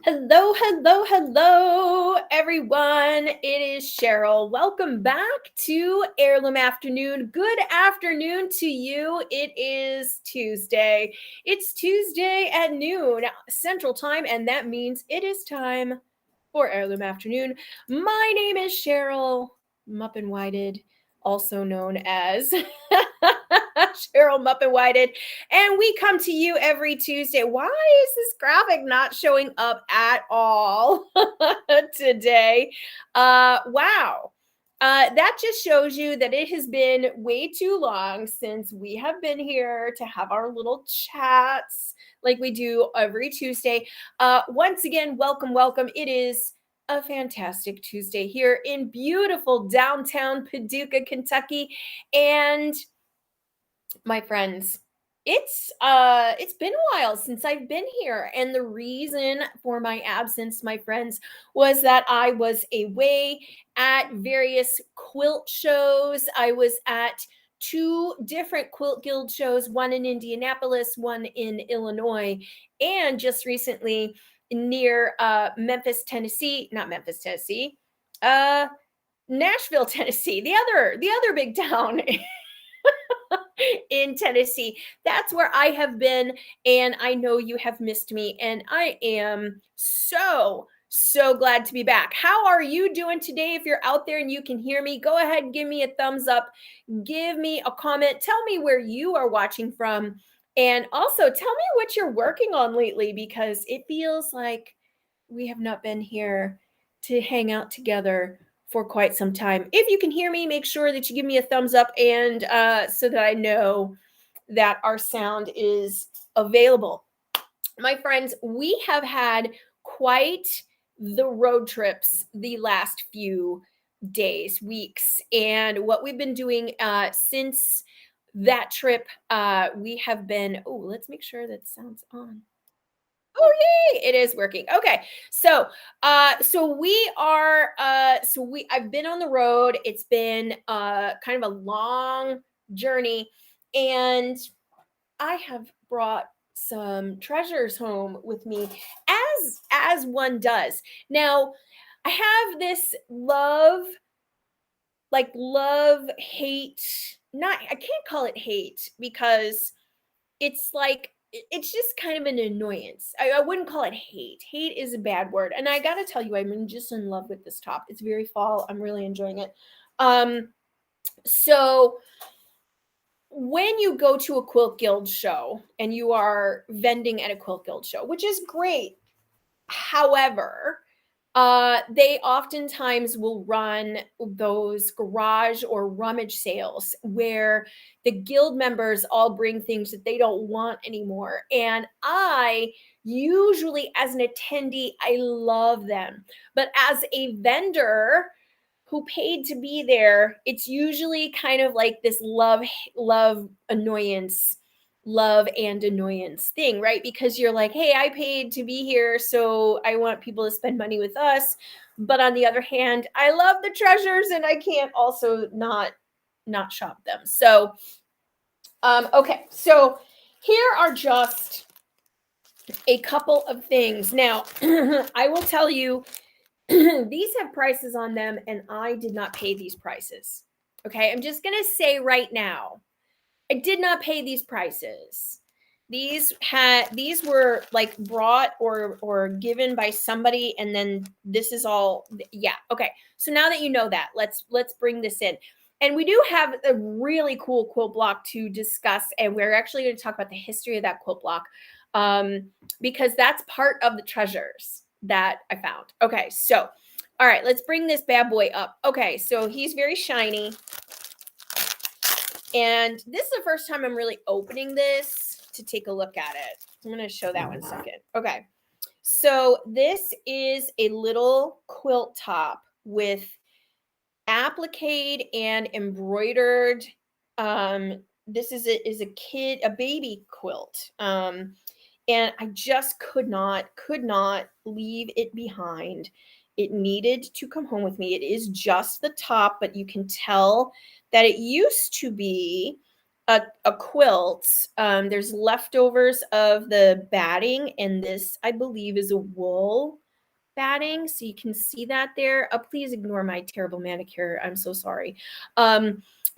Hello, hello, hello, everyone. It is Cheryl. Welcome back to Heirloom Afternoon. Good afternoon to you. It is Tuesday. It's Tuesday at noon Central Time, and that means it is time for Heirloom Afternoon. My name is Cheryl Muppin Whited, also known as Cheryl Muppin Whited, and we come to you every Tuesday. Why is this graphic not showing up at all today? Wow. That just shows you that it has been way too long since we have been here to have our little chats like we do every Tuesday. Once again, welcome, welcome. It is a fantastic Tuesday here in beautiful downtown Paducah, Kentucky. And my friends, it's been a while since I've been here, and the reason for my absence, my friends, was that I was away at various quilt shows. I was at two different quilt guild shows, one in Indianapolis, one in Illinois, and just recently near Memphis, Tennessee, not Memphis, Tennessee, uh Nashville, Tennessee, the other big town in Tennessee. That's where I have been, and I know you have missed me, and I am so glad to be back. How are you doing today? If you're out there and you can hear me, go ahead and give me a thumbs up, give me a comment, tell me where you are watching from, and also tell me what you're working on lately, because it feels like we have not been here to hang out together for quite some time. If you can hear me, make sure that you give me a thumbs up, and so that I know that our sound is available. My friends, we have had quite the road trips the last few days, weeks, and what we've been doing since that trip, we have been, oh, let's make sure that sounds on. Oh, yay, it is working. Okay. So I've been on the road. It's been kind of a long journey, and I have brought some treasures home with me, as one does. Now, I have this love hate, not, I can't call it hate, because it's like it's just kind of an annoyance. I wouldn't call it hate. Hate is a bad word. And I gotta tell you, I'm just in love with this top. It's very fall. I'm really enjoying it. So when you go to a quilt guild show and you are vending at a quilt guild show, which is great. However, they oftentimes will run those garage or rummage sales where the guild members all bring things that they don't want anymore. And I usually, as an attendee, I love them. But as a vendor who paid to be there, it's usually kind of like this love and annoyance thing, right? Because you're like, hey, I paid to be here, so I want people to spend money with us. But on the other hand, I love the treasures, and I can't also not shop them. So, okay, so here are just a couple of things. Now, I will tell you, these have prices on them, and I did not pay these prices. Okay, I'm just gonna say right now, I did not pay these prices. These were like brought or given by somebody, and then this is all, yeah. Okay, so now that you know that, let's bring this in. And we do have a really cool quilt block to discuss, and we're actually going to talk about the history of that quilt block, because that's part of the treasures that I found. Okay, so all right, let's bring this bad boy up. Okay, so he's very shiny. And this is the first time I'm really opening this to take a look at it. I'm going to show that one second. Okay. So this is a little quilt top with applique and embroidered. This is a baby quilt. And I just could not leave it behind. It needed to come home with me. It is just the top, but you can tell that it used to be a quilt. There's leftovers of the batting, and this, I believe, is a wool batting. So you can see that there. Please ignore my terrible manicure. I'm so sorry.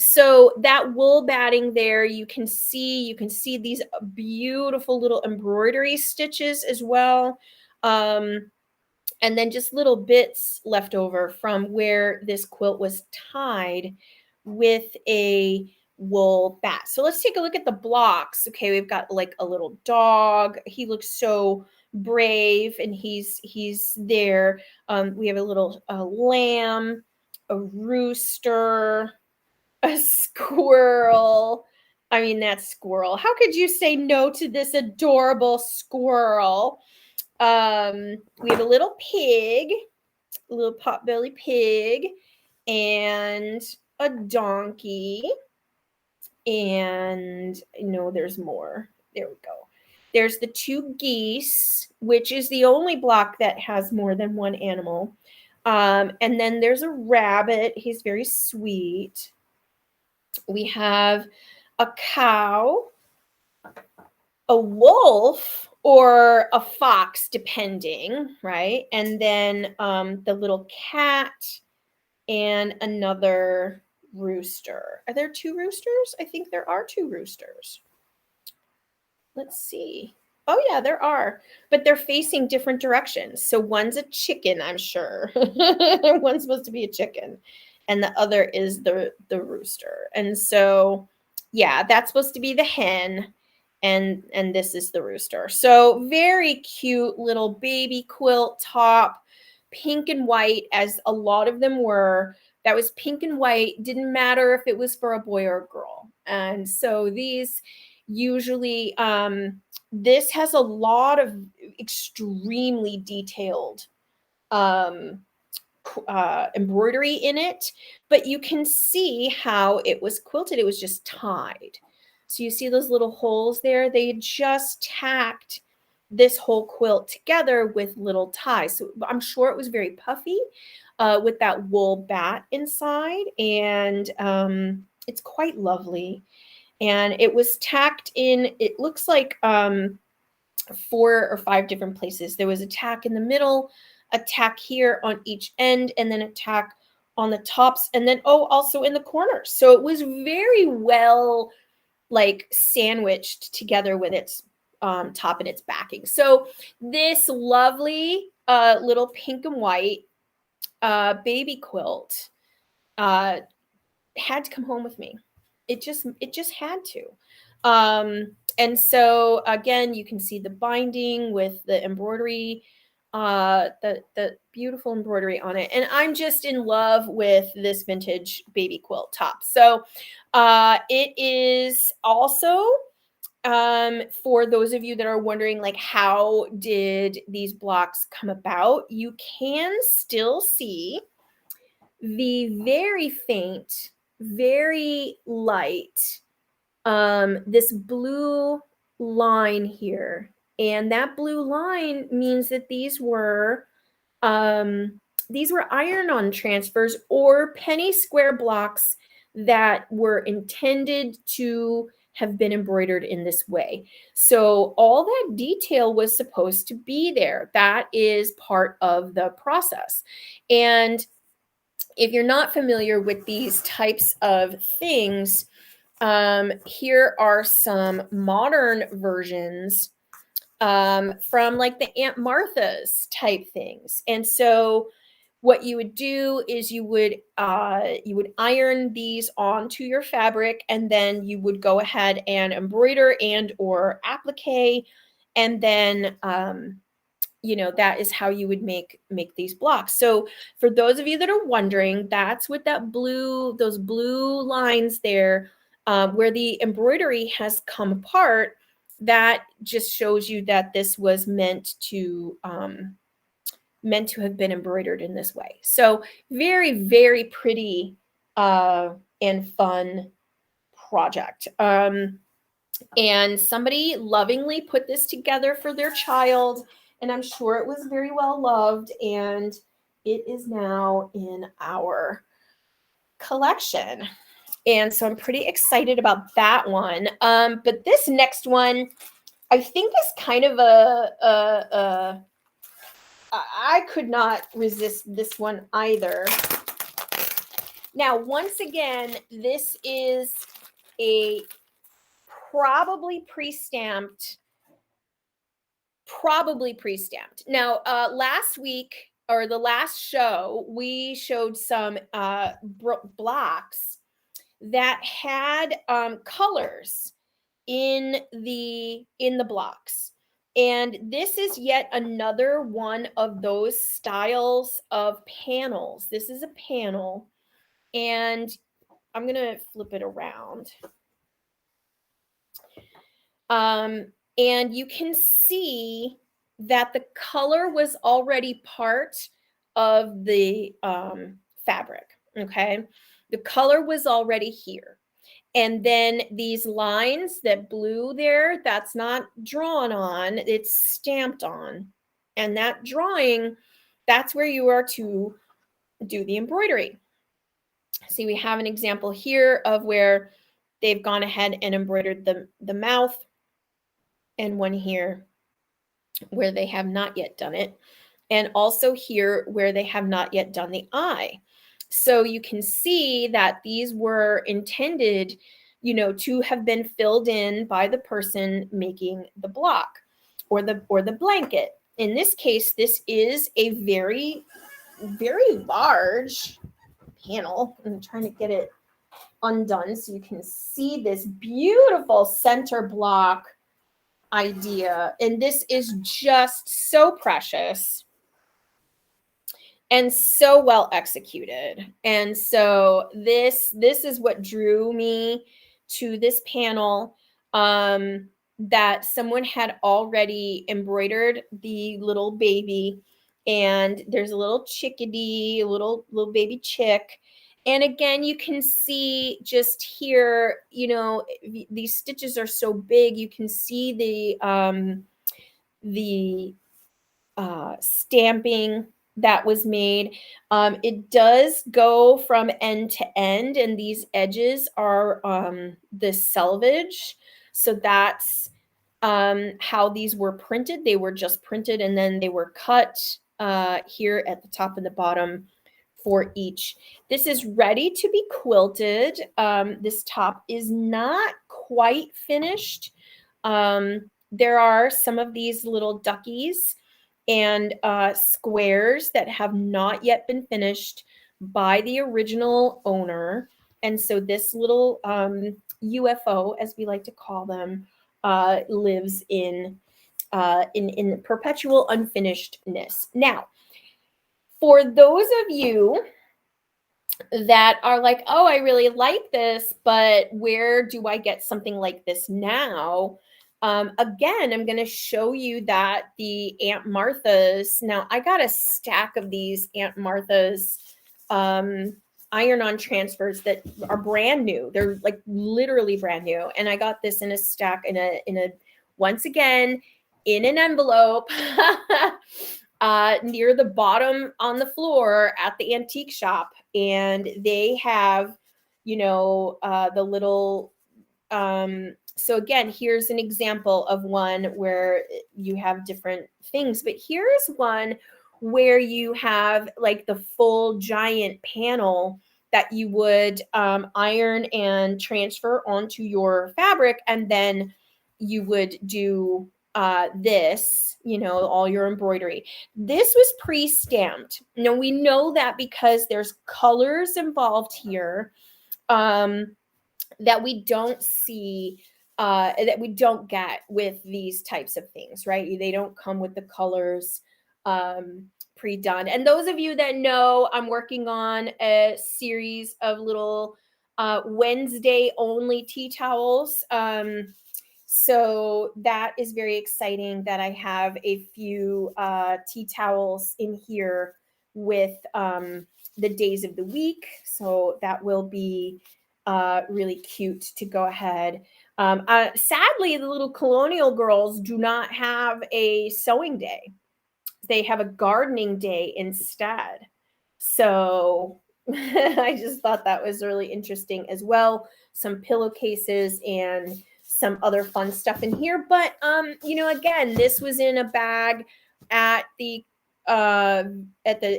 So that wool batting there, you can see these beautiful little embroidery stitches as well. And then just little bits left over from where this quilt was tied with a wool bat. So let's take a look at the blocks. Okay, we've got like a little dog. He looks so brave, and he's there. We have a little lamb, a rooster, a squirrel. I mean, that squirrel. How could you say no to this adorable squirrel? We have a little pig, a little potbelly pig, and a donkey. And no, there's more. There we go. There's the 2 geese, which is the only block that has more than one animal. And then there's a rabbit. He's very sweet. We have a cow, a wolf, or a fox, depending, right? And then the little cat and another rooster. Are there 2 roosters? I think there are 2 roosters. Let's see. Oh yeah, there are, but they're facing different directions. So one's a chicken, I'm sure. One's supposed to be a chicken, and the other is the rooster. And so, yeah, that's supposed to be the hen, and this is the rooster. So very cute little baby quilt top, pink and white, as a lot of them were. That was pink and white. Didn't matter if it was for a boy or a girl. And so these usually, this has a lot of extremely detailed embroidery in it, but you can see how it was quilted. It was just tied. So you see those little holes there? They just tacked this whole quilt together with little ties. So I'm sure it was very puffy with that wool bat inside, and it's quite lovely. And it was tacked in, it looks like 4 or 5 different places. There was a tack in the middle, a tack here on each end, and then a tack on the tops, and then also in the corners. So it was very well like sandwiched together with its top and its backing. So this lovely little pink and white baby quilt had to come home with me. It just had to. And so again, you can see the binding with the embroidery, the beautiful embroidery on it. And I'm just in love with this vintage baby quilt top. So it is also, for those of you that are wondering, like, how did these blocks come about, you can still see the very faint, very light, this blue line here. And that blue line means that these were iron-on transfers or penny square blocks that were intended to have been embroidered in this way. So all that detail was supposed to be there. That is part of the process. And if you're not familiar with these types of things, here are some modern versions from like the Aunt Martha's type things. And so what you would do is you would iron these onto your fabric, and then you would go ahead and embroider and or applique, and then that is how you would make these blocks. So for those of you that are wondering, that's what those blue lines there, where the embroidery has come apart, that just shows you that this was meant to have been embroidered in this way. So very, very pretty and fun project. And somebody lovingly put this together for their child, and I'm sure it was very well loved, and it is now in our collection. And so I'm pretty excited about that one. But this next one, I think is kind of I could not resist this one either. Now, once again, this is a probably pre-stamped. Now, last week or the last show, we showed some blocks that had colors in the blocks. And this is yet another one of those styles of panels. This is a panel, and I'm going to flip it around. And you can see that the color was already part of the fabric, okay? The color was already here. And then these lines, that blue there, that's not drawn on, it's stamped on. And that drawing, that's where you are to do the embroidery. See, we have an example here of where they've gone ahead and embroidered the mouth, and one here where they have not yet done it, and also here where they have not yet done the eye. So you can see that these were intended, you know, to have been filled in by the person making the block or the blanket. In this case, this is a very, very large panel. I'm trying to get it undone so you can see this beautiful center block idea. And this is just so precious and so well executed. And so this is what drew me to this panel, that someone had already embroidered the little baby, and there's a little chickadee, a little baby chick. And again, you can see just here, you know, these stitches are so big, you can see the stamping that was made. It does go from end to end, and these edges are the selvage. So that's how these were printed. They were just printed, and then they were cut here at the top and the bottom for each. This is ready to be quilted. This top is not quite finished. There are some of these little duckies and squares that have not yet been finished by the original owner. And so this little UFO, as we like to call them, lives in perpetual unfinishedness. Now, for those of you that are like, oh, I really like this, but where do I get something like this now? Again, I'm going to show you that the Aunt Martha's, now I got a stack of these Aunt Martha's iron-on transfers that are brand new. They're like literally brand new. And I got this in a stack, in a once again, in an envelope near the bottom on the floor at the antique shop. And they have, you know, the little, so again, here's an example of one where you have different things, but here's one where you have like the full giant panel that you would iron and transfer onto your fabric, and then you would do this, you know, all your embroidery. This was pre-stamped. Now we know that because there's colors involved here that we don't see, that we don't get with these types of things, right? They don't come with the colors pre-done. And those of you that know, I'm working on a series of little Wednesday only tea towels. So that is very exciting that I have a few tea towels in here with the days of the week. So that will be really cute to go ahead. Sadly, the little colonial girls do not have a sewing day. They have a gardening day instead. So I just thought that was really interesting as well. Some pillowcases and some other fun stuff in here. But again, this was in a bag at the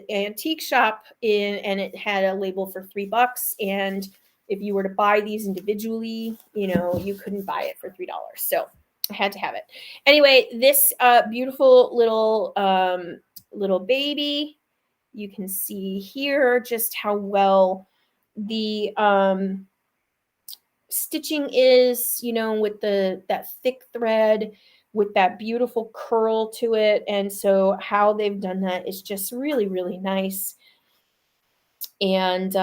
antique shop and it had a label for $3. And if you were to buy these individually, you couldn't buy it for $3. So I had to have it. Anyway, this beautiful little baby. You can see here just how well the stitching is, with that thick thread with that beautiful curl to it. And so how they've done that is just really, really nice. And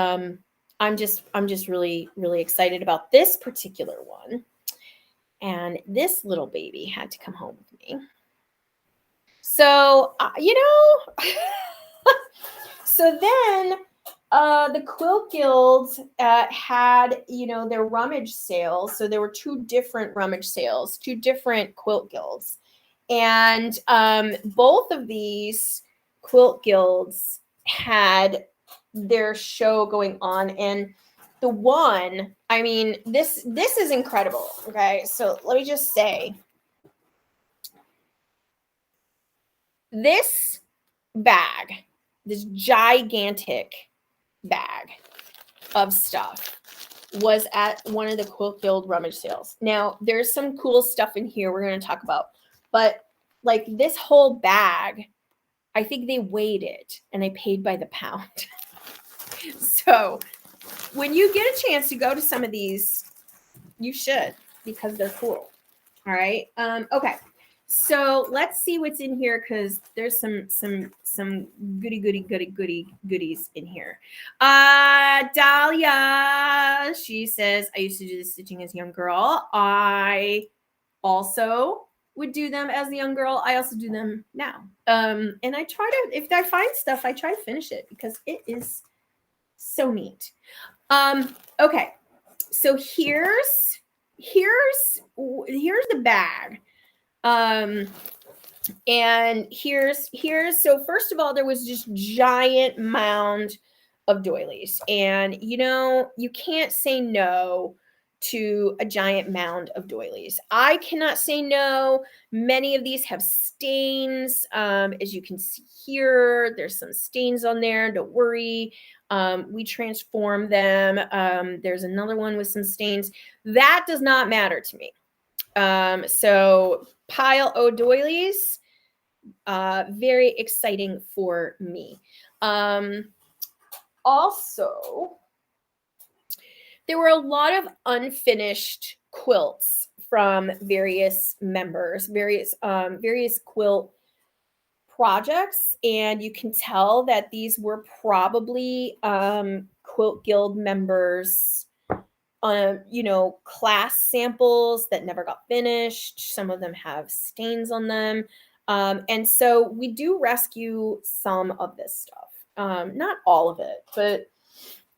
I'm just really, really excited about this particular one. And this little baby had to come home with me. So, so then the Quilt Guild had, their rummage sales. So there were two different rummage sales, two different quilt guilds. And both of these quilt guilds had their show going on. And the one, I mean, this is incredible. Okay, so let me just say, this bag, this gigantic bag of stuff, was at one of the Quilt Guild rummage sales. Now, there's some cool stuff in here we're going to talk about, but like this whole bag, I think they weighed it and they paid by the pound. So when you get a chance to go to some of these, you should, because they're cool. All right. Okay. So let's see what's in here, because there's some goodies in here. Dahlia, she says, I used to do the stitching as a young girl. I also would do them as a young girl. I also do them now. And I try to, if I find stuff, I try to finish it because it is so neat. Okay. So here's the bag. And here's, so first of all, there was this giant mound of doilies, and you can't say no to a giant mound of doilies. I cannot say no. Many of these have stains. As you can see here, there's some stains on there. Don't worry. We transform them. There's another one with some stains. That does not matter to me. So pile o doilies, very exciting for me. Also, there were a lot of unfinished quilts from various members, various quilt projects, and you can tell that these were probably Quilt Guild members, class samples that never got finished. Some of them have stains on them. And so we do rescue some of this stuff. Not all of it, but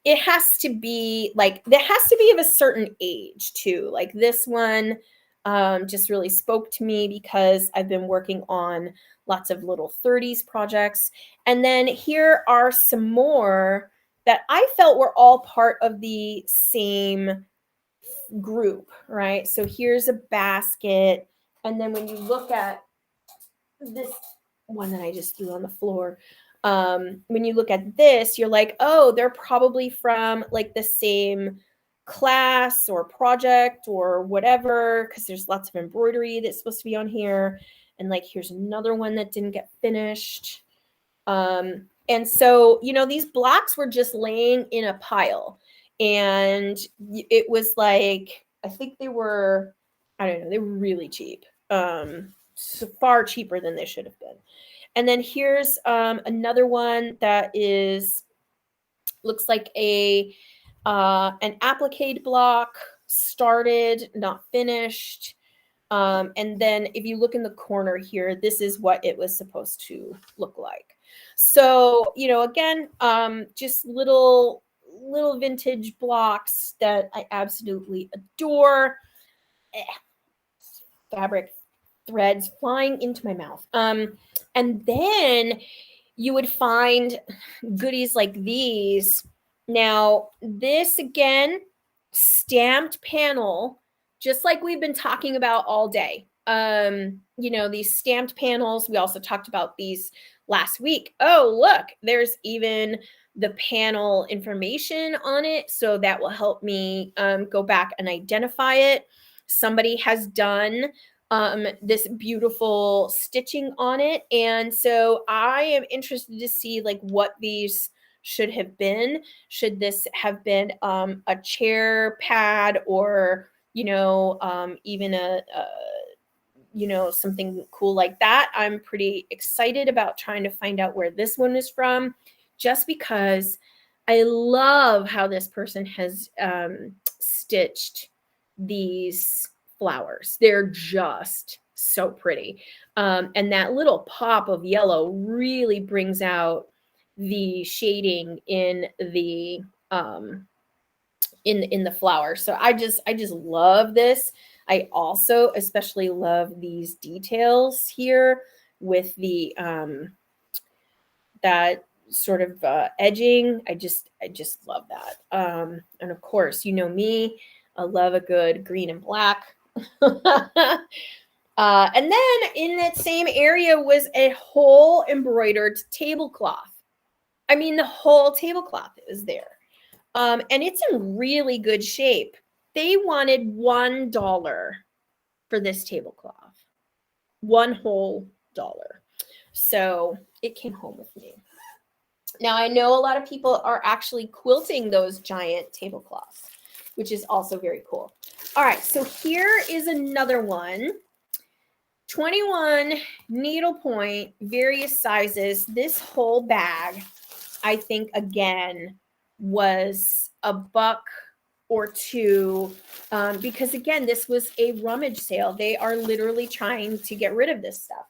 it has to be of a certain age too. Like this one just really spoke to me because I've been working on lots of little 30s projects. And then here are some more that I felt were all part of the same group, right? So here's a basket. And then when you look at this one that I just threw on the floor, when you look at this, you're like, oh, they're probably from like the same class or project or whatever, because there's lots of embroidery that's supposed to be on here. And like, here's another one that didn't get finished. And so, these blocks were just laying in a pile, and it was like, I think they were, I don't know, they were really cheap, so far cheaper than they should have been. And then here's another one that looks like an applique block, started, not finished. And then if you look in the corner here, this is what it was supposed to look like. So, again, just little vintage blocks that I absolutely adore. Fabric threads flying into my mouth. And then you would find goodies like these Now, this again, stamped panel, just like we've been talking about all day. You know, these stamped panels, we also talked about these last week. Oh, look, there's even the panel information on it. So that will help me go back and identify it. Somebody has done this beautiful stitching on it. And so I am interested to see like what these should have been. Should this have been a chair pad, or, you know, even you know, something cool like that? I'm pretty excited about trying to find out where this one is from, just because I love how this person has stitched these flowers. They're just so pretty. And that little pop of yellow really brings out the shading in the in the flower. So I just love this. I also especially love these details here with the that sort of edging. I just love that. And of course, you know me, I love a good green and black. And then in that same area was a whole embroidered tablecloth. I mean, the whole tablecloth is there. And it's in really good shape. They wanted $1 for this tablecloth, one whole dollar. So it came home with me. Now, I know a lot of people are actually quilting those giant tablecloths, which is also very cool. All right, so here is another one. 21 needlepoint, various sizes. This whole bag, I think, again, was $1 or $2, because again, this was a rummage sale. They are literally trying to get rid of this stuff.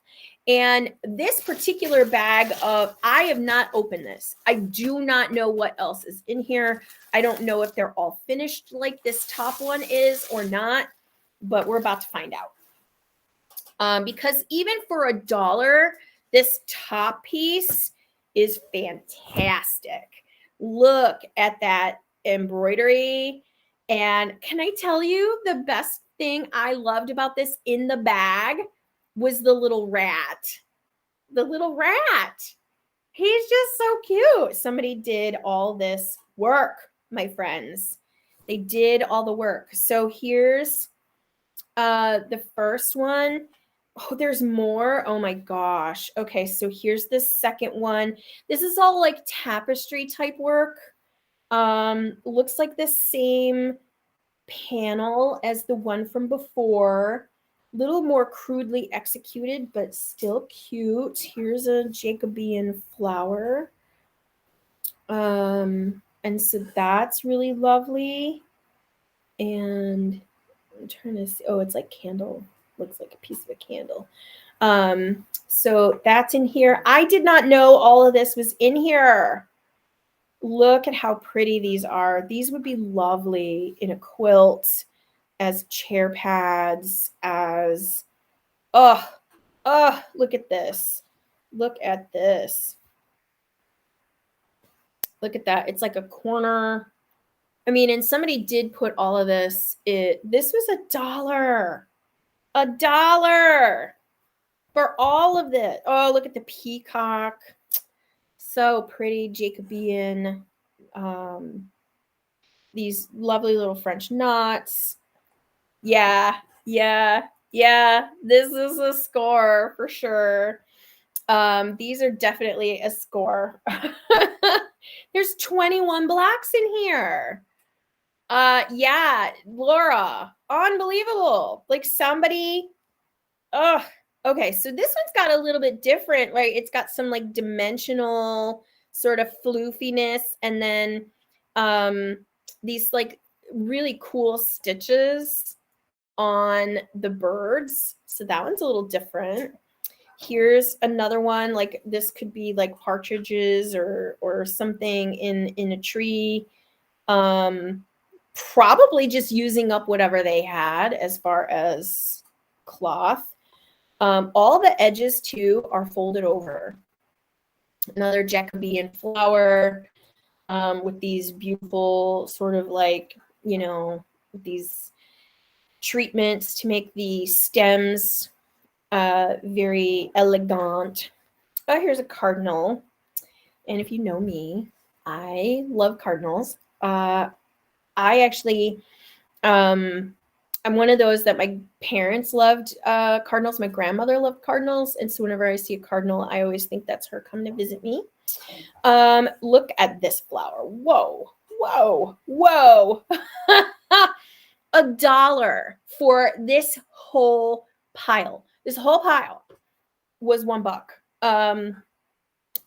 And this particular bag of, I have not opened this. I do not know what else is in here. I don't know if they're all finished like this top one is or not, but we're about to find out. Because even for $1, this top piece is fantastic. Look at that embroidery. And can I tell you, the best thing I loved about this in the bag was the little rat. The little rat. He's just so cute. Somebody did all this work, my friends. They did all the work. So here's the first one. Oh, there's more. Oh my gosh. Okay, so here's the second one. This is all like tapestry type work. Looks like the same panel as the one from before. Little more crudely executed, but still cute. Here's a Jacobean flower. And so that's really lovely. And I'm trying to see. Oh, it's like candle. Looks like a piece of a candle. So that's in here. I did not know all of this was in here. Look at how pretty these are. These would be lovely in a quilt, as chair pads, as, look at this. Look at this. Look at that. It's like a corner. I mean, and somebody did put all of this. This was $1. $1 for all of this. Oh, look at the peacock. So pretty, Jacobean. These lovely little French knots. Yeah. This is a score for sure. These are definitely a score. There's 21 blacks in here. Yeah, Laura, unbelievable. Like somebody, okay, so this one's got a little bit different, right? It's got some like dimensional sort of floofiness, and then these like really cool stitches on the birds. So that one's a little different. Here's another one. Like this could be like partridges or something in a tree. Probably just using up whatever they had as far as cloth. All the edges too are folded over. Another Jacobean flower. with these beautiful sort of like, you know, these treatments to make the stems very elegant. Oh, here's a cardinal. And if you know me, I love cardinals. I actually, I'm one of those that my parents loved cardinals. My grandmother loved cardinals. And so whenever I see a cardinal, I always think that's her coming to visit me. Look at this flower. Whoa, whoa, whoa. $1 for this whole pile. This whole pile was $1.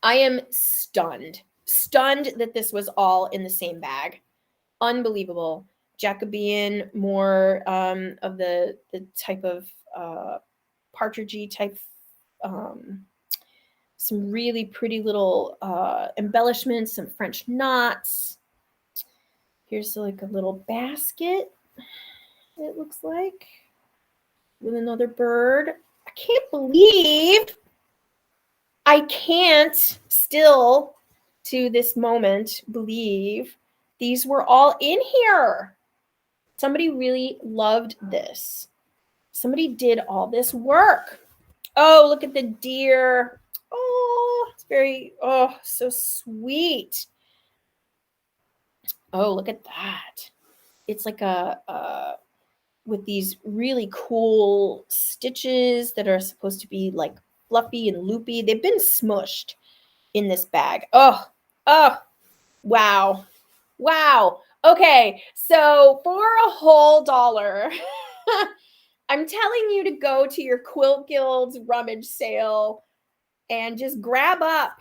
I am stunned that this was all in the same bag. Unbelievable. Jacobean, more of the type of partridgey type, some really pretty little embellishments, some French knots. Here's like a little basket, it looks like, with another bird. I can't still to this moment believe these were all in here. Somebody really loved this. Somebody did all this work. Oh, look at the deer. Oh, it's very, oh, so sweet. Oh, look at that. It's like with these really cool stitches that are supposed to be like fluffy and loopy. They've been smushed in this bag. Oh, wow. Wow. Okay, so for a whole $1, I'm telling you to go to your Quilt Guild's rummage sale and just grab up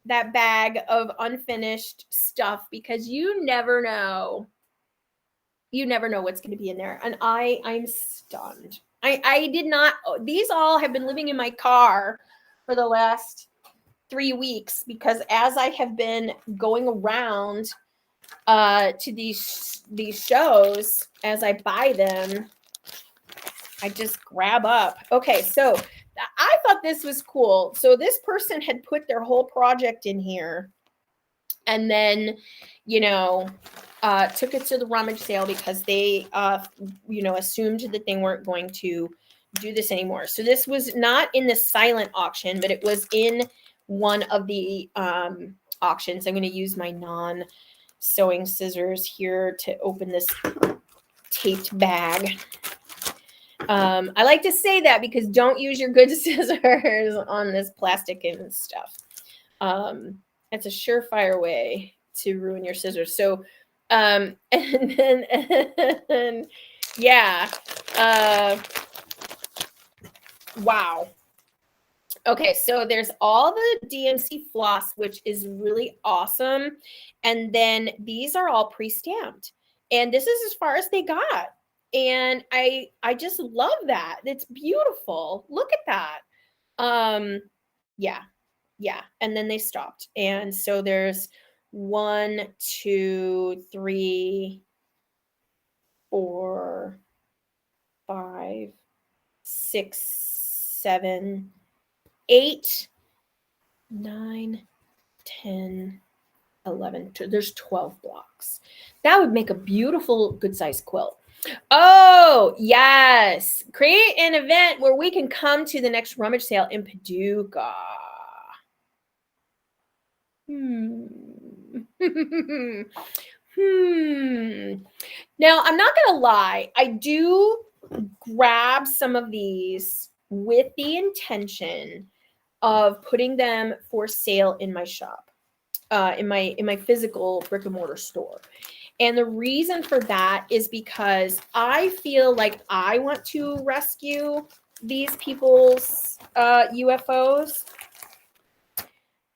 that bag of unfinished stuff, because you never know. You never know what's going to be in there. And I'm stunned. I did not, these all have been living in my car for the last 3 weeks, because as I have been going around to these shows, as I buy them, I just grab up. Okay, so I thought this was cool. So this person had put their whole project in here, and then, you know, took it to the rummage sale because they, you know, assumed that they weren't going to do this anymore. So this was not in the silent auction, but it was in one of the auctions. I'm going to use my non-sewing scissors here to open this taped bag. I like to say that because don't use your good scissors on this plastic and stuff. It's a surefire way to ruin your scissors. So, and yeah, wow. Okay, so there's all the DMC floss, which is really awesome. And then these are all pre-stamped. And this is as far as they got. And I just love that. It's beautiful. Look at that. Yeah. And then they stopped. And so there's 1, 2, 3, 4, 5, 6, 7, 8, 9, 10, 11. There's 12 blocks. That would make a beautiful, good sized quilt. Oh, yes. Create an event where we can come to the next rummage sale in Paducah. Now, I'm not going to lie. I do grab some of these with the intention of putting them for sale in my shop, in my physical brick and mortar store. And the reason for that is because I feel like I want to rescue these people's UFOs.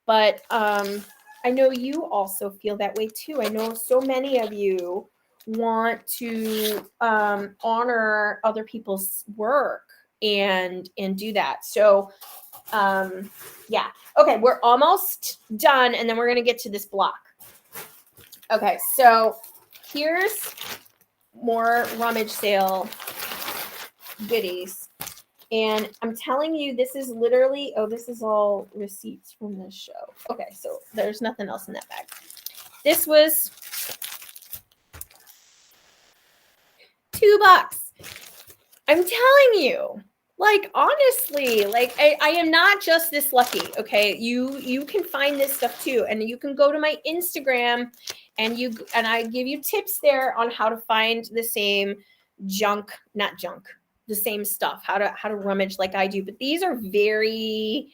But I know you also feel that way too. I know so many of you want to honor other people's work and do that. So yeah. Okay, we're almost done, and then we're going to get to this block. Okay, so here's more rummage sale goodies. And I'm telling you, this is literally, oh, this is all receipts from this show. Okay, so there's nothing else in that bag. This was $2. I'm telling you, like, honestly, like I am not just this lucky. Okay, you can find this stuff too, and you can go to my Instagram, and I give you tips there on how to find the same not junk, the same stuff, how to rummage like I do. But these are these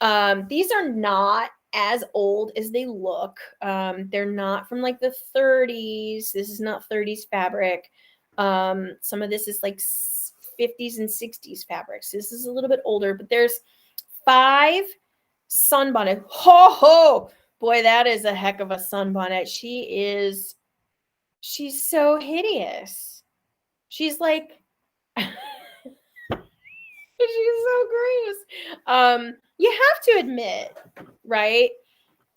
are not as old as they look. They're not from like the 30s. This is not 30s fabric. Some of this is like 50s and 60s fabrics. This is a little bit older, but there's 5 sunbonnet. Ho ho! Boy, that is a heck of a sunbonnet. She's so hideous. She's like she's so gross. You have to admit, right?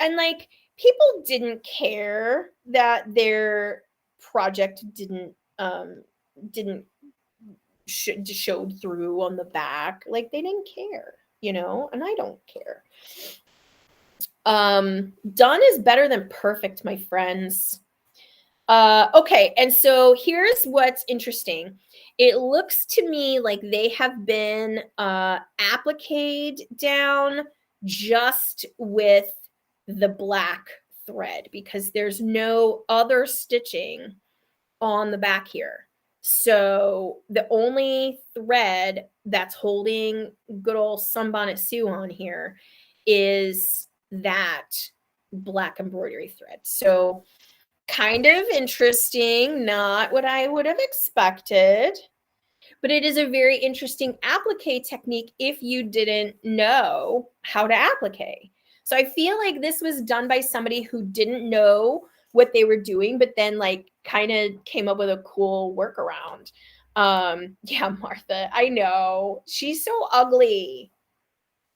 And like, people didn't care that their project didn't showed through on the back. Like, they didn't care, and I don't care. Done is better than perfect, my friends. Okay, and so here's what's interesting. It looks to me like they have been appliqued down just with the black thread, because there's no other stitching on the back here. So the only thread that's holding good old Sunbonnet Sue on here is that black embroidery thread. So kind of interesting, not what I would have expected, but it is a very interesting applique technique if you didn't know how to applique. So I feel like this was done by somebody who didn't know what they were doing, but then like kind of came up with a cool workaround. Yeah, Martha, I know. She's so ugly.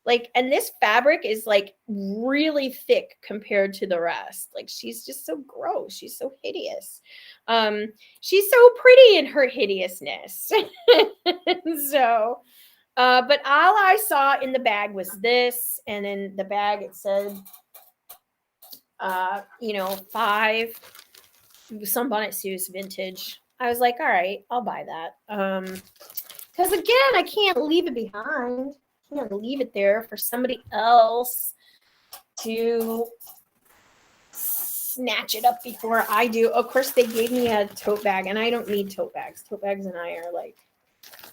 Like, and this fabric is like really thick compared to the rest. Like, she's just so gross. She's so hideous. She's so pretty in her hideousness. So, but all I saw in the bag was this, and in the bag it said, 5 Sunbonnet Sue's vintage. I was like, all right, I'll buy that. Because again, I can't leave it behind. Can't leave it there for somebody else to snatch it up before I do. Of course, they gave me a tote bag, and I don't need tote bags. Tote bags and I are like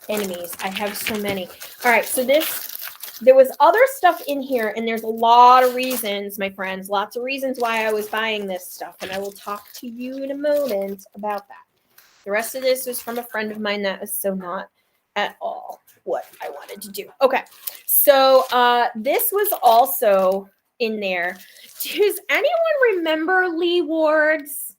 enemies. I have so many. All right, so there was other stuff in here, and there's a lot of reasons, my friends, lots of reasons why I was buying this stuff, and I will talk to you in a moment about that. The rest of this was from a friend of mine that was so not at all what I wanted to do. Okay, so this was also in there. Does anyone remember Lee Ward's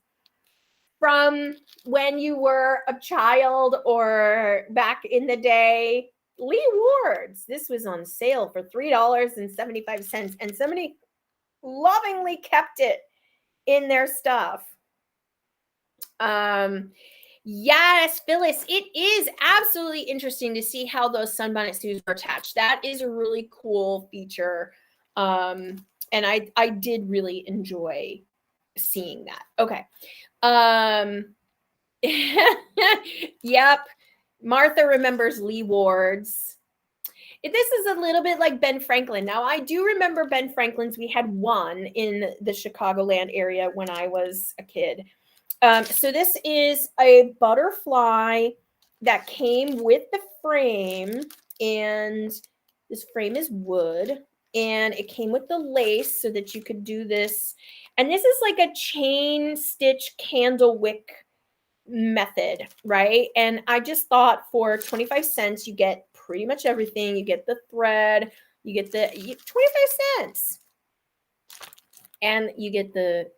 from when you were a child or back in the day? Lee Ward's. This was on sale for $3.75, and somebody lovingly kept it in their stuff. Yes, Phyllis, it is absolutely interesting to see how those Sunbonnet Sues are attached. That is a really cool feature. And I did really enjoy seeing that. Okay. Yep. Martha remembers Lee Ward's. This is a little bit like Ben Franklin. Now, I do remember Ben Franklin's. We had one in the Chicagoland area when I was a kid. So this is a butterfly that came with the frame, and this frame is wood, and it came with the lace so that you could do this. And this is like a chain stitch candle wick method, right? And I just thought for 25 cents, you get pretty much everything. You get the thread, you get 25 cents. And you get the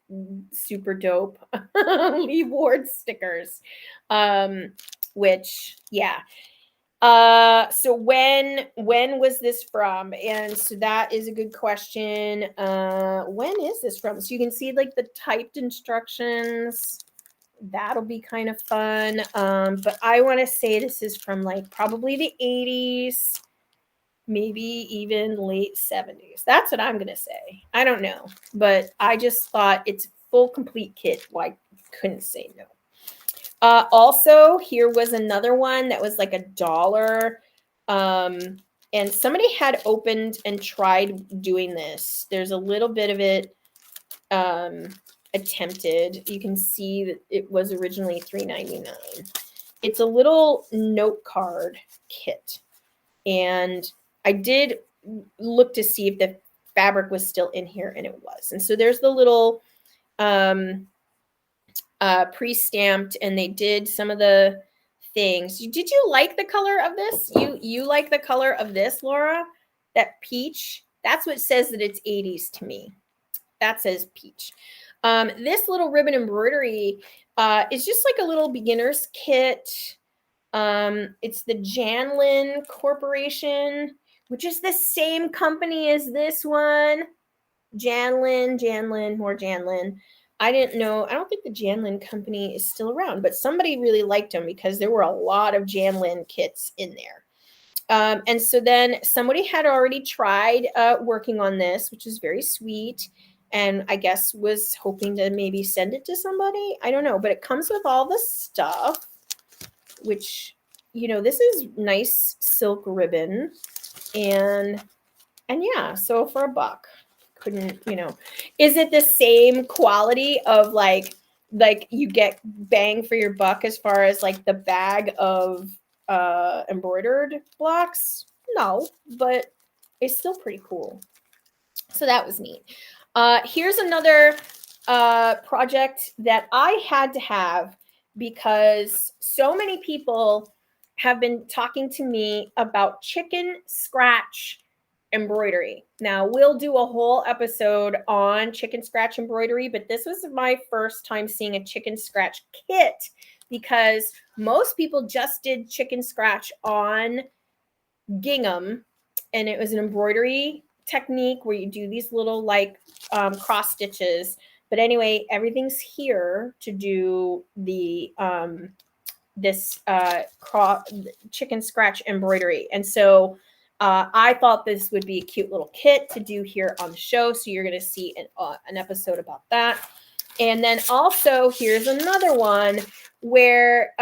super dope Lee Ward stickers, which, yeah. So when was this from? And so that is a good question. When is this from? So you can see like the typed instructions. That'll be kind of fun. But I want to say this is from like probably the 80s. Maybe even late 70s. That's what I'm going to say. I don't know. But I just thought it's full complete kit. Well, I couldn't say no. Also, here was another one that was like $1. And somebody had opened and tried doing this. There's a little bit of it attempted. You can see that it was originally $3.99. It's a little note card kit. And I did look to see if the fabric was still in here, and it was. And so there's the little pre-stamped, and they did some of the things. Did you like the color of this? You like the color of this, Laura? That peach? That's what says that it's 80s to me. That says peach. This little ribbon embroidery is just like a little beginner's kit. It's the Janlin Corporation, which is the same company as this one. Janlin, more Janlin. I didn't know. I don't think the Janlin company is still around, but somebody really liked them because there were a lot of Janlin kits in there. And so then somebody had already tried working on this, which is very sweet. And I guess was hoping to maybe send it to somebody. I don't know, but it comes with all the stuff, which, this is nice silk ribbon. And yeah, so for $1. Couldn't, is it the same quality of like you get bang for your buck as far as like the bag of embroidered blocks? No, but it's still pretty cool. So that was neat. Here's another project that I had to have because so many people have been talking to me about chicken scratch embroidery. Now, we'll do a whole episode on chicken scratch embroidery, but this was my first time seeing a chicken scratch kit because most people just did chicken scratch on gingham, and it was an embroidery technique where you do these little like cross stitches. But anyway, everything's here to do the this chicken scratch embroidery. And so I thought this would be a cute little kit to do here on the show. So you're going to see an episode about that. And then also here's another one where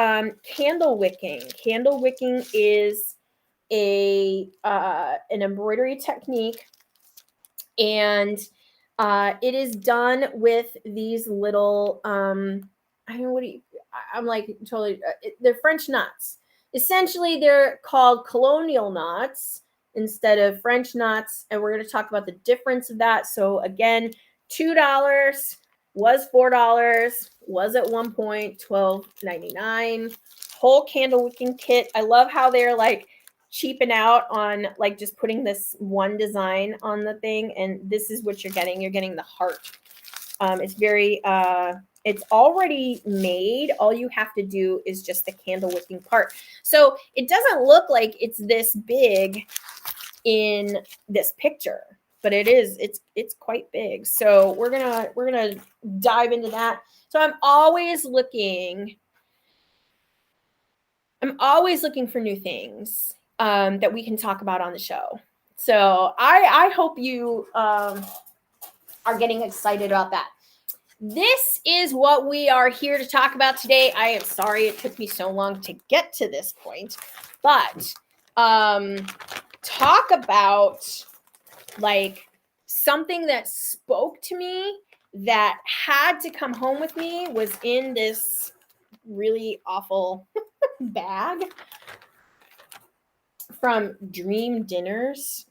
candle wicking. Candle wicking is an embroidery technique, and it is done with these little I don't know I'm like totally they're French knots. Essentially, they're called colonial knots instead of French knots, and we're going to talk about the difference of that. So again, $2 was $4, was at one point $12.99. Whole candle wicking kit. I love how they're like cheaping out on like just putting this one design on the thing, and this is what you're getting. You're getting the heart. It's very it's already made. All you have to do is just the candle wicking part. So it doesn't look like it's this big in this picture, but it is. It's quite big. So we're gonna dive into that. So I'm always looking for new things that we can talk about on the show. So I hope you are getting excited about that. This is what we are here to talk about today. I am sorry it took me so long to get to this point, but talk about like something that spoke to me that had to come home with me was in this really awful bag from Dream Dinners.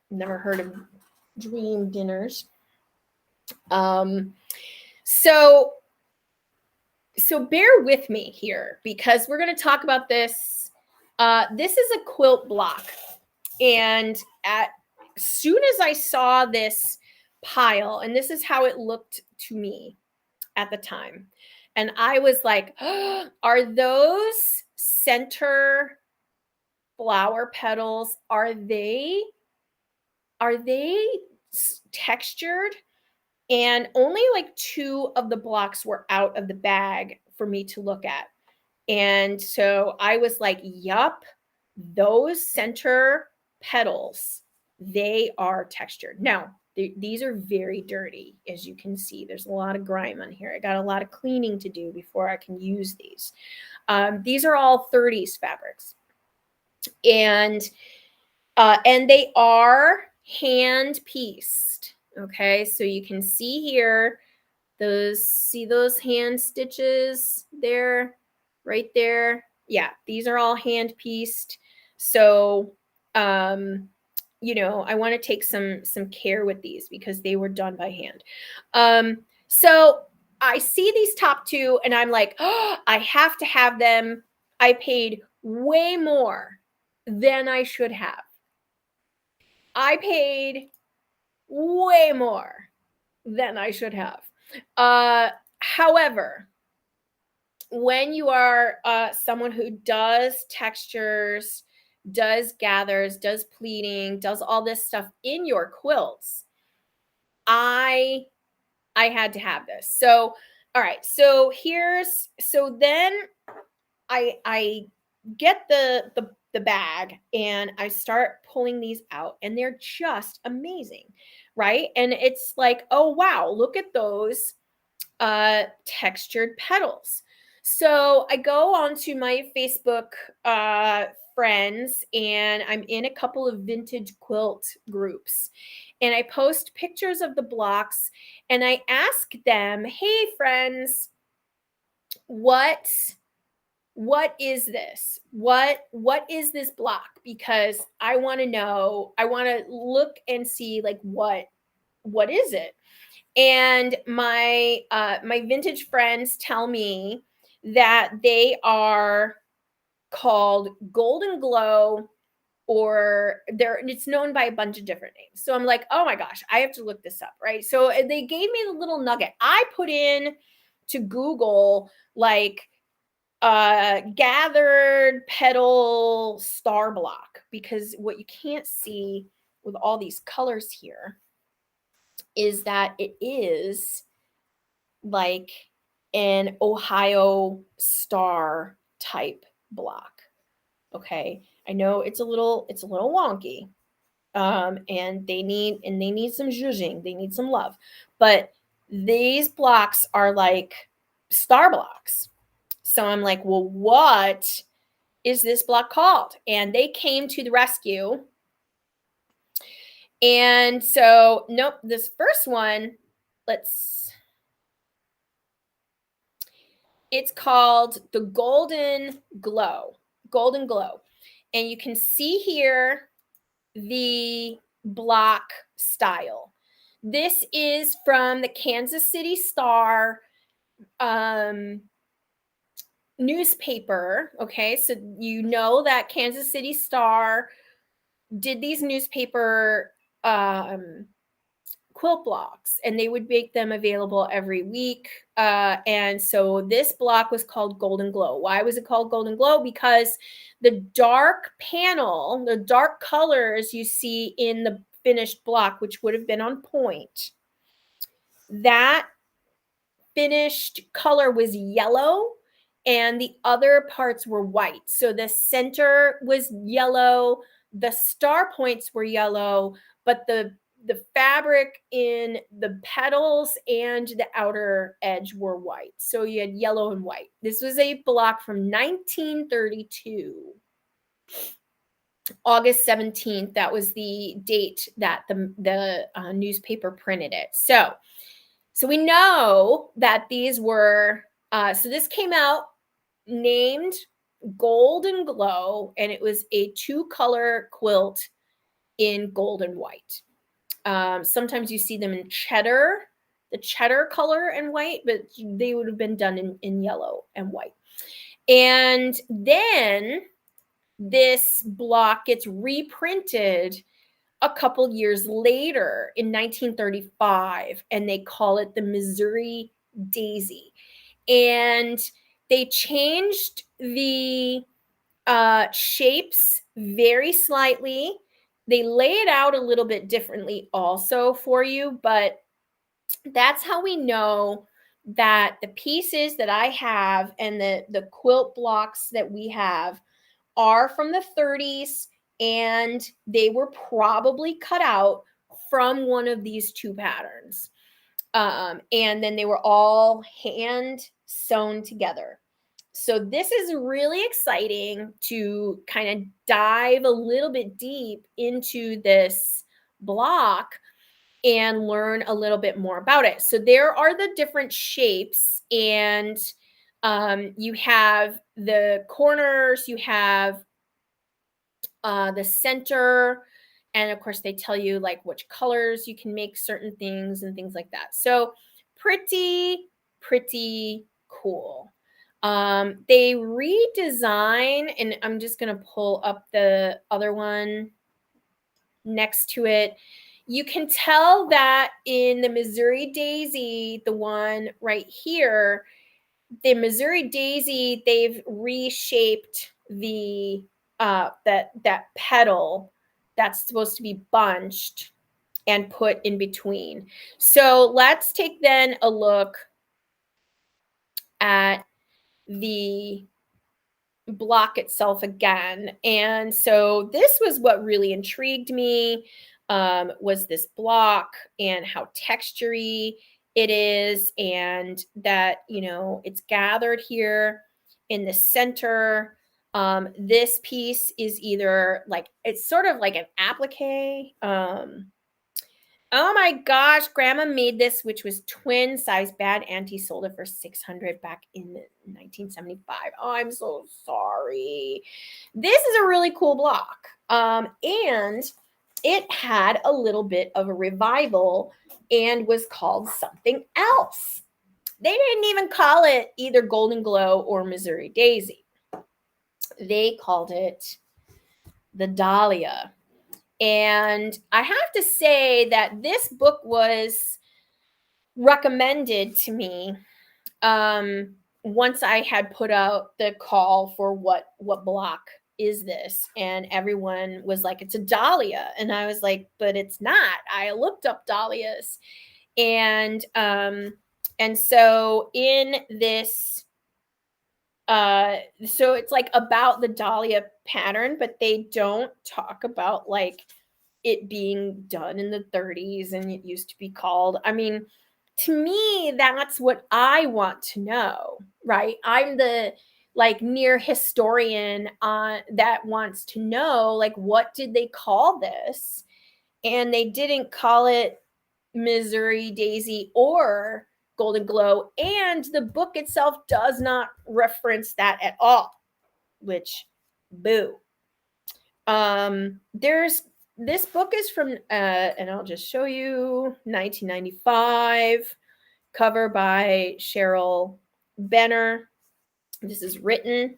Never heard of Dream Dinners. So bear with me here because we're going to talk about this. This is a quilt block, and as soon as I saw this pile, and this is how it looked to me at the time, and I was like, oh, are those center flower petals? Are they textured? And only like 2 of the blocks were out of the bag for me to look at. And so I was like, yup, those center petals, they are textured. Now, These are very dirty, as you can see. There's a lot of grime on here. I got a lot of cleaning to do before I can use these. These are all 30s fabrics. And they are hand pieced. Okay, so you can see here, see those hand stitches there, right there? Yeah, these are all hand pieced. So, I want to take some care with these because they were done by hand. So I see these top two and I'm like, oh, I have to have them. I paid way more than I should have. I paid way more than I should have. However, when you are someone who does textures, does gathers, does pleating, does all this stuff in your quilts, I had to have this. So, all right. So then I get the bag and I start pulling these out and they're just amazing, right? And it's like, oh wow, look at those textured petals. So I go onto my Facebook friends and I'm in a couple of vintage quilt groups and I post pictures of the blocks and I ask them, hey friends, what is this? What is this block? Because I want to know, I want to look and see like what is it? And my my vintage friends tell me that they are called Golden Glow, or it's known by a bunch of different names. So I'm like, oh my gosh, I have to look this up, right? So they gave me the little nugget. I put in to Google like gathered petal star block, because what you can't see with all these colors here is that it is like an Ohio star type block. Okay, I know it's a little wonky, and they need some zhuzhing, they need some love, but these blocks are like star blocks. So I'm like, well, what is this block called? And they came to the rescue. And so, nope, this first one, it's called the Golden Glow. Golden Glow. And you can see here the block style. This is from the Kansas City Star newspaper. Okay, so you know that Kansas City Star did these newspaper quilt blocks and they would make them available every week. And so this block was called Golden Glow. Why was it called Golden Glow? Because the dark panel, the dark colors you see in the finished block, which would have been on point, that finished color was yellow and the other parts were white. So the center was yellow, the star points were yellow, but the fabric in the petals and the outer edge were white. So you had yellow and white. This was a block from 1932. August 17th, that was the date that the newspaper printed it. So we know that these were, so this came out named Golden Glow, and it was a 2-color quilt in gold and white. Sometimes you see them in cheddar, the cheddar color and white, but they would have been done in yellow and white. And then this block gets reprinted a couple years later in 1935, and they call it the Missouri Daisy. And they changed the shapes very slightly. They lay it out a little bit differently also for you, but that's how we know that the pieces that I have and the quilt blocks that we have are from the 30s, and they were probably cut out from one of these two patterns. And then they were all hand sewn together. So this is really exciting to kind of dive a little bit deep into this block and learn a little bit more about it. So there are the different shapes, and you have the corners, you have the center, and of course they tell you like which colors you can make certain things and things like that. So pretty cool. They redesign, and I'm just going to pull up the other one next to it. You can tell that in the Missouri Daisy, the one right here, the Missouri Daisy, they've reshaped the that petal that's supposed to be bunched and put in between. So let's take then a look at the block itself again. And so this was what really intrigued me, was this block and how textury it is, and that, you know, it's gathered here in the center. This piece is either like, it's sort of like an applique. Oh my gosh, grandma made this, which was twin size. Bad auntie sold it for $600 back in 1975. Oh, I'm so sorry. This is a really cool block. And it had a little bit of a revival and was called something else. They didn't even call it either Golden Glow or Missouri Daisy. They called it the Dahlia. And I have to say that this book was recommended to me once I had put out the call for what block is this, and everyone was like, it's a dahlia, and I was like, but it's not. I looked up dahlias, and so in this so it's like about the dahlia pattern, but they don't talk about like it being done in the 30s and it used to be called. I mean, to me, that's what I want to know, right? I'm the like near historian that wants to know, like, what did they call this? And they didn't call it Missouri Daisy or Golden Glow, and the book itself does not reference that at all, which boo. There's this book is from and I'll just show you, 1995, cover by Cheryl Benner. This is written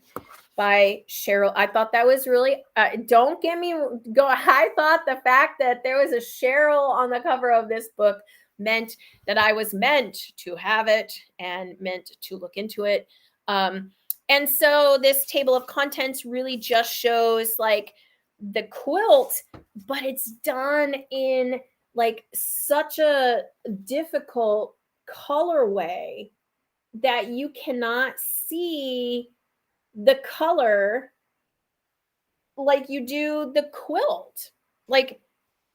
by Cheryl. I thought that was really don't get me go. I thought the fact that there was a Cheryl on the cover of this book meant that I was meant to have it and meant to look into it. And so this table of contents really just shows like the quilt, but it's done in like such a difficult colorway that you cannot see the color like you do the quilt. Like,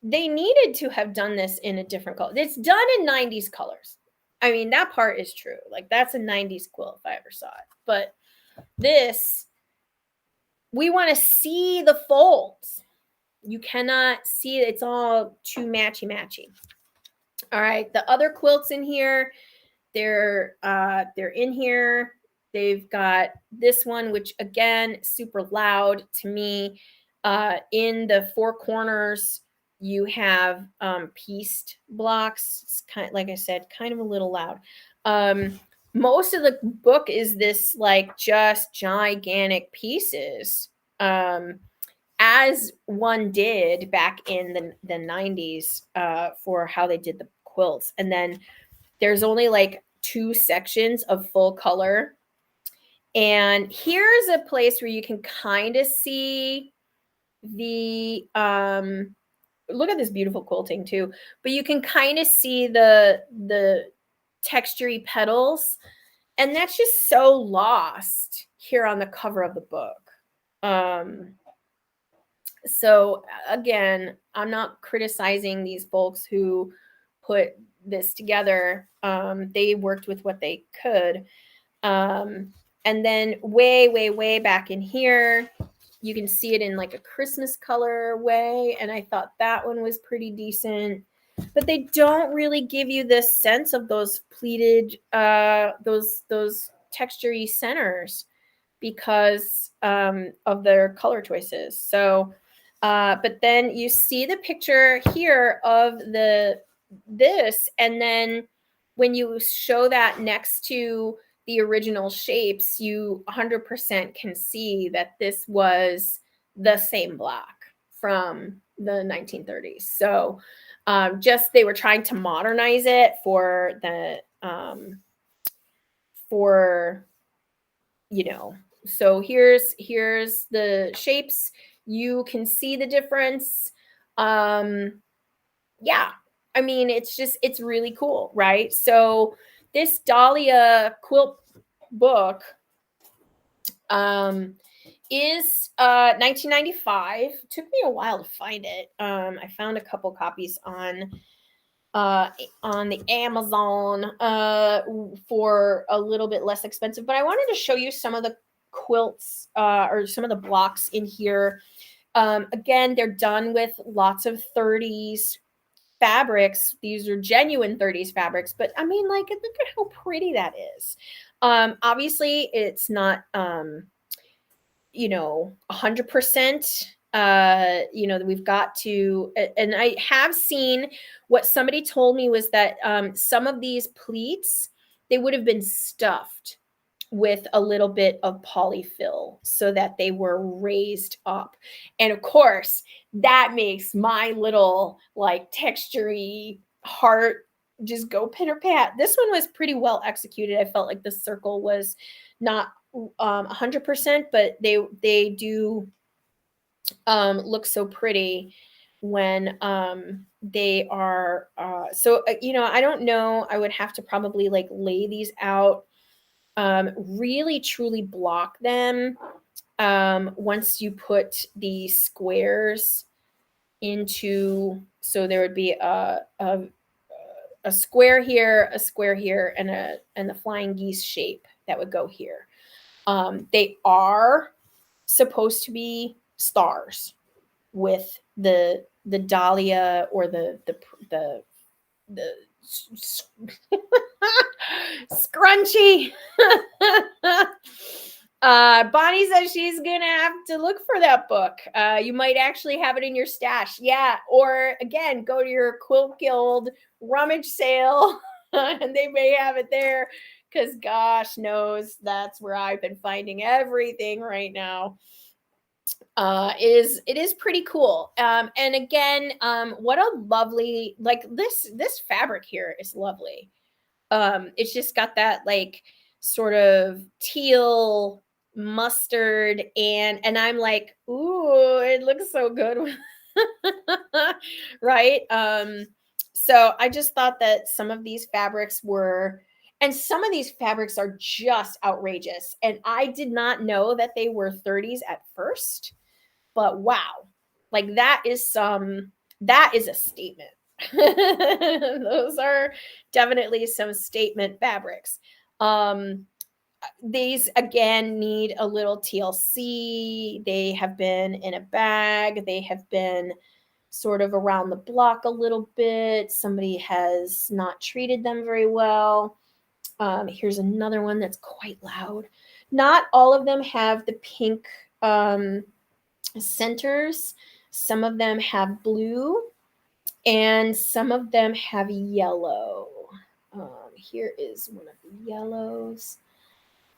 they needed to have done this in a different color. It's done in 90s colors. I mean, that part is true. Like, that's a 90s quilt if I ever saw it. But this, we want to see the folds. You cannot see it. It's all too matchy. All right, the other quilts in here, they're in here. They've got this one, which again, super loud to me. In the four corners, you have pieced blocks. It's kind of, like I said, kind of a little loud. Most of the book is this like just gigantic pieces, as one did back in the 90s for how they did the quilts. And then there's only like 2 sections of full color. And here's a place where you can kind of see the look at this beautiful quilting too, but you can kind of see the textury petals, and that's just so lost here on the cover of the book. So again, I'm not criticizing these folks who put this together. They worked with what they could. And then way back in here, you can see it in like a Christmas color way. And I thought that one was pretty decent. But they don't really give you this sense of those pleated, those textury centers because of their color choices. So, but then you see the picture here of this, and then when you show that next to the original shapes, you 100% can see that this was the same block from the 1930s. So just they were trying to modernize it for the for so here's the shapes. You can see the difference. Yeah, I mean, it's really cool, right? So this Dahlia Quilt book is 1995. Took me a while to find it. I found a couple copies on the Amazon for a little bit less expensive. But I wanted to show you some of the quilts or some of the blocks in here. Again, they're done with lots of 30s fabrics. These are genuine 30s fabrics, but I mean, like, look at how pretty that is. Obviously, it's not 100%. We've got to, and I have seen what somebody told me was that some of these pleats, they would have been stuffed with a little bit of polyfill so that they were raised up. And of course, that makes my little like textury heart just go pitter pat. This one was pretty well executed. I felt like the circle was not 100%, but they do look so pretty when they are so I don't know, I would have to probably like lay these out, really truly block them once you put the squares into, so there would be a square here, a square here, and the flying geese shape that would go here. They are supposed to be stars with the dahlia or the scrunchy. Bonnie says she's gonna have to look for that book. You might actually have it in your stash. Yeah, or again, go to your Quilt Guild rummage sale and they may have it there, because gosh knows that's where I've been finding everything right now. It is pretty cool. And again, what a lovely, like, this fabric here is lovely. It's just got that like sort of teal mustard, and I'm like, ooh, it looks so good. Right? So I just thought that some of these fabrics were, and some of these fabrics are just outrageous. And I did not know that they were 30s at first, but wow, like that is a statement. Those are definitely some statement fabrics. These again need a little TLC. They have been in a bag. They have been sort of around the block a little bit. Somebody has not treated them very well. Here's another one that's quite loud. Not all of them have the pink centers. Some of them have blue, and some of them have yellow. Here is one of the yellows.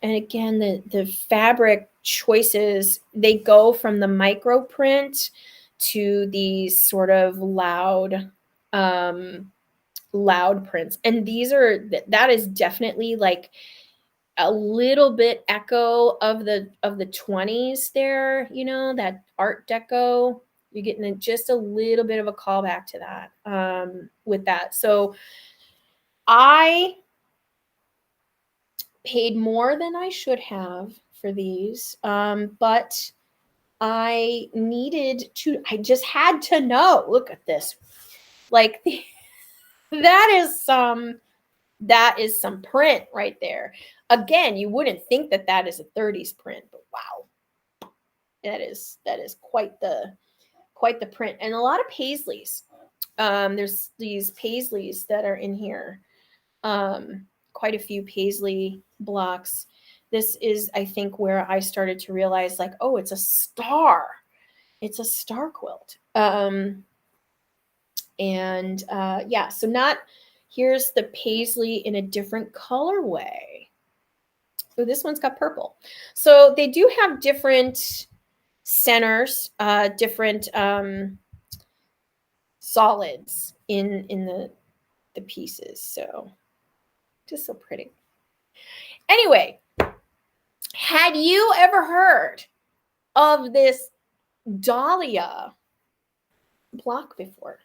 And again, the fabric choices, they go from the micro print to these sort of loud prints. And these are, that is definitely like a little bit echo of the 20s there, that art deco. You're getting just a little bit of a callback to that with that. So I paid more than I should have for these, but I just had to know. Look at this. Like that is some print right there. Again, you wouldn't think that that is a 30s print, but wow. That is quite the print, and a lot of paisleys. There's these paisleys that are in here. Quite a few paisley blocks. This is, I think, where I started to realize, like, oh, it's a star. It's a star quilt. Yeah, so not here's the paisley in a different colorway. So this one's got purple. So they do have different centers, different solids in the pieces. So just so pretty. Anyway, had you ever heard of this Dahlia block before?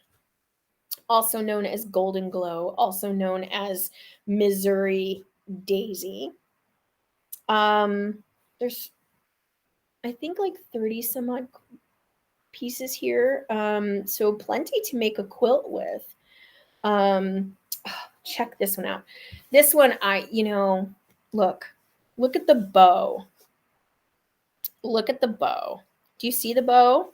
Also known as Golden Glow, also known as Missouri Daisy. There's, I think, like 30 some odd pieces here. So plenty to make a quilt with. Check this one out. This one, look at the bow. Look at the bow. Do you see the bow?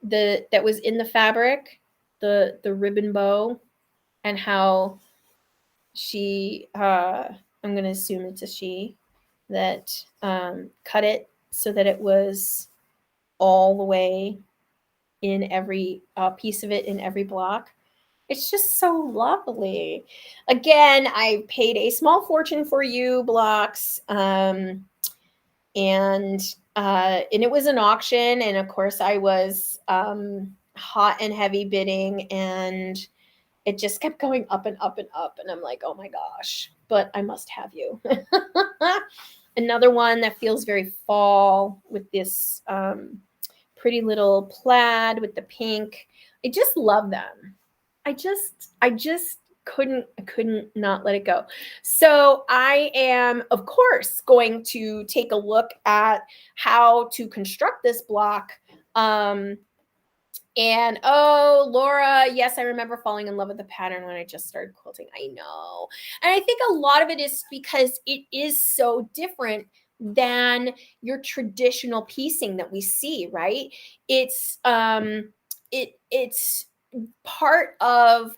That was in the fabric, the ribbon bow, and how she, I'm going to assume it's a she, that cut it so that it was all the way in every piece of it in every block. It's just so lovely. Again, I paid a small fortune for you blocks, and it was an auction, and of course I was hot and heavy bidding, and it just kept going up and up and up, and I'm like, oh my gosh, but I must have you. Another one that feels very fall with this pretty little plaid with the pink. I just love them. I just couldn't not let it go. So I am, of course, going to take a look at how to construct this block. And oh, Laura, yes, I remember falling in love with the pattern when I just started quilting. I know. And I think a lot of it is because it is so different than your traditional piecing that we see, right? It's it's part of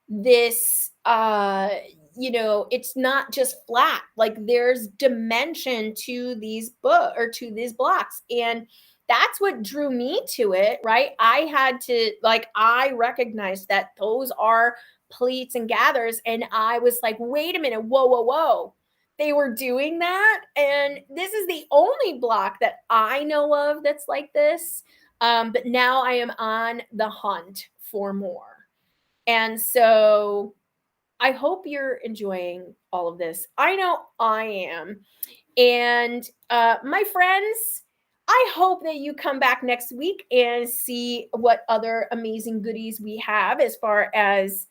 this it's not just flat. Like there's dimension to these blocks, and that's what drew me to it, right? I recognized that those are pleats and gathers, and I was like, wait a minute, whoa, they were doing that. And this is the only block that I know of that's like this. But now I am on the hunt for more. And so I hope you're enjoying all of this. I know I am. And my friends, I hope that you come back next week and see what other amazing goodies we have as far as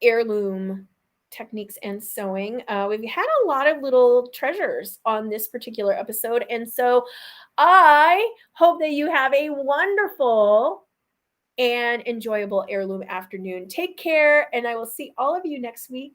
heirloom techniques and sewing. We've had a lot of little treasures on this particular episode. And so I hope that you have a wonderful and enjoyable heirloom afternoon. Take care, and I will see all of you next week.